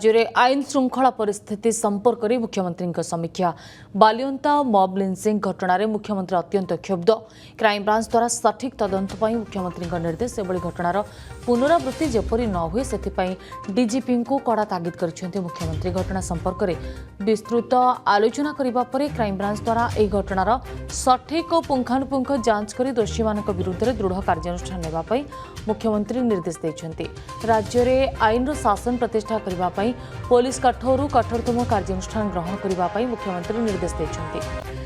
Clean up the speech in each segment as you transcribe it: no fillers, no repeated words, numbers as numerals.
राज्य में आईन श्रृंखला परिस्थिति संपर्क में मुख्यमंत्री समीक्षा। बालियंता मॉब लिंचिंग घटना मुख्यमंत्री अत्यंत क्षुब्ध। क्राइमब्रांच द्वारा सठिक तदंत पर मुख्यमंत्री निर्देश। एभली घटनार पुनरावृत्ति जेपरी न हुए से डीजीपी को कड़ा तागिद कर मुख्यमंत्री। घटना संपर्क में विस्तृत आलोचना करने पर क्राइमब्रांच द्वारा यह घटनार सठिक और पुंखानुपुंख जांच कर दोषी विरुद्ध में दृढ़ कार्यानुष्ठान नेबापी मुख्यमंत्री निर्देश देते। राज्य में आईन शासन प्रतिष्ठा करने पुलिस कठोर कठोरतम कार्यानुष्ठान ग्रहण करने मुख्यमंत्री निर्देश देते।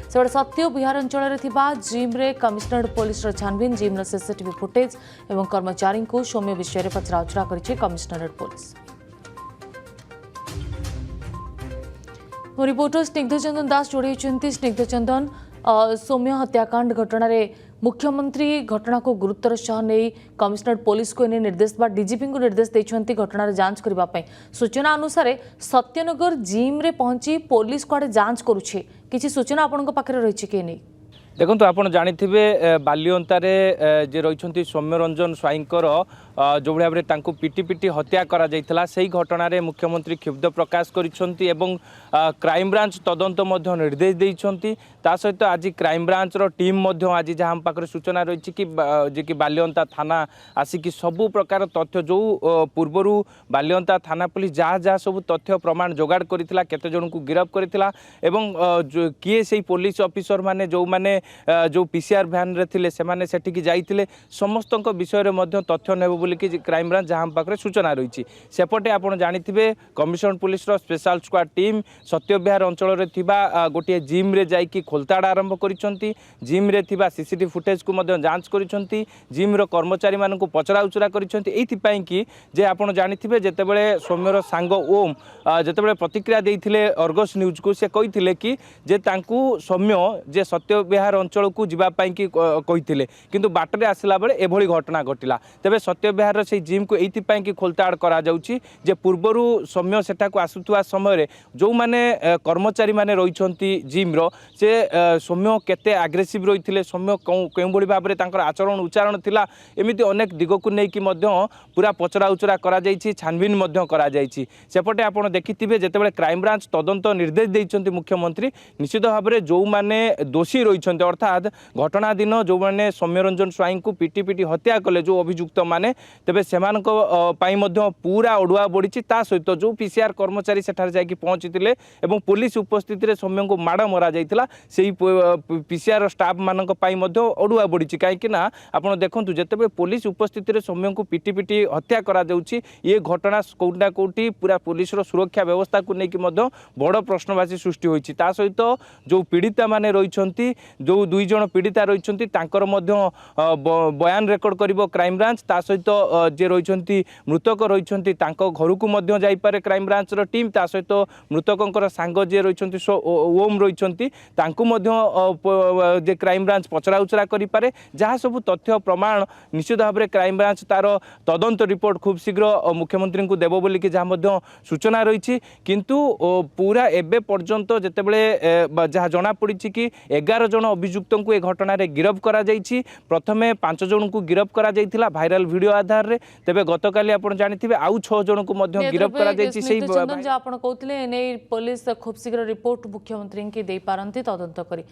सेबड़े सत्य विहार अंचल जिम्रे कमिशनरेट पुलिस छानबीन जिम्र सीसीटीवी फुटेज और कर्मचारी को सौम्य विषय में पचराउचरा कर कमिशनरेट पुलिस। रिपोर्टर स्निग्धचंदन दास जोड़ी। स्निग्धचंदन, सौम्य हत्याकांड घटना मुख्यमंत्री घटना को गुरुत्वर सह नहीं कमिशनरेट पुलिस को इन्हें निर्देश डीजीपी को निर्देश देते घटनार जांच करने। सूचना अनुसार सत्यनगर जिम रे पहुंची पुलिस कुआडे जांच करुछे, किछि सूचना आपनक पाखरे रहिछि कि नहीं? देखो आपण जानिथिबे बालियंतारे जे रही सौम्यरंजन स्वाईंकर जो भाव में पिटी पिटी हत्या करा जायथिला सेही घटना रे मुख्यमंत्री क्षुब्ध प्रकाश करिसेंती एवं क्राइमब्रांच तदंत मध्य निर्देश देइसेंती। ता सहित आज क्राइमब्रांच रो टीम मध्य आज जहाँ हम पाखरे सूचना रही कि बालियंता थाना आसिक सबु प्रकार तथ्य जो पूर्वर बालियंता थाना पुलिस जहाँ जहाँ सब तथ्य प्रमाण जोगाड़ करथिला केते जन को गिरफ्त करथिला एवं किए से पुलिस ऑफिसर माने जो माने जो पीसीआर भ्यान रे थिले से माने सेठिकी जाइथिले समस्तक विषय रे मध्य तथ्य नेबो बोली कि क्राइमब्रांच जहाँ हम पाखरे सूचना रही। सेपटे आपण जानिथिबे कमिशनरेट पुलिस रो स्पेशल स्क्वाड टीम सत्यविहार अंचल रे थिबा गोटे जिम रे जाइकी खोलताड़ा आरंभ करिसंती। जिम रे थिबा सीसीटीवी फुटेज को मध्य जांच करिसंती। जिम रो कर्मचारी मानन को पचरा उचरा करिसंती। एथि पई कि जे आपण जानिथिबे जेतेबेले सौम्यर सांग ओम जेतेबेले प्रतिक्रिया देइथिले अर्गस न्यूज को से कहिथिले कि जे तांकू सौम्य जे सत्यविहार अंचल को जीवा पई कि कहिथिले किंतु बाटरे आसला बेले एभली घटना घटिला। तबे सत्यविहार से जिम को एथि पई कि खोलताड़ करा जाउची जे पूर्वरु सौम्य सेटा को आसुथुवा समय जो माने कर्मचारी माने रहिसंती जिम रो से सौम्य केते आग्रेसिव रही सौम्य केउ भली भाबरे तांकर आचरण उच्चारण थिला एमिति अनेक दिग को नै कि मध्य पूरा पचरा उचरा करा जायछि छानबीन मध्य करा जायछि। सेपटे आपण देखिथिबे जेतेबेले क्राइमब्रांच तदंत निर्देश देइछंती मुख्यमंत्री निश्चित भाबरे जो माने दोषी रहिछंती अर्थात घटना दिन जो माने सौम्यरंजन स्वाईं को पिटी पिटी हत्या कले जो अभियुक्त माने तेबे सेमानक पई मध्य पूरा ओडुआ बढिछि। ता सहित जो पीसीआर कर्मचारी सेठार जायकी पहुंचीतिले एवं पुलिस उपस्थिति रे सौम्य को माड़ मरा जायतिला सेही पीसीआर स्टाफ मानक पई मध्य ओडुआ बढिछि। काहेकि ना आपण देखंतु जेतेबेले पुलिस उपस्थिति रे सौम्य को पिटी पिटी हत्या करा जाउछि ये घटना कोउटा कोउटी पूरा पुलिस रो सुरक्षा व्यवस्था को नै कि मध्य बड़ प्रश्नवाची सृष्टि होइछि। ता सहित जो पीड़िता माने रहिसंती जो दुई जण पीड़िता रहिसंती तांकर मध्य बयान रेकर्ड करिवो क्राइमब्रांच। ता सहित जे रहिसंती मृतक रहिसंती तांको घर को मध्य जाई पारे क्राइमब्रांच रो टीम। ता सहित मृतकंकर सांग जे रहिसंती ओम रहिसंती तांको मध्य जे क्राइमब्रांच पचरा उचरा करि पारे जहाँ सब तथ्य प्रमाण निश्चित भाव में क्राइमब्रांच तार तदंत रिपोर्ट खूब शीघ्र मुख्यमंत्री को देव बोली कि जहाँ मध्य सूचना रही। किंतु पूरा एबे पर्यंत जेतेबेले जहाँ जना पड़ी कि 11 जन अभियुक्त को ए घटना रे गिरफ्त करा जायछि। प्रथमे 5 जन को गिरफ्त करा जायथिला भाइराल वीडियो आधार रे। तेबे गतकाली आपण जानिथिबे आउ 6 जन को मध्य गिरफ्त करा जायछि। सेही चंदन जे आपण कहउतले एने पुलिस खूब शीघ्र रिपोर्ट मुख्यमंत्री के दे पारंती तदंत करी।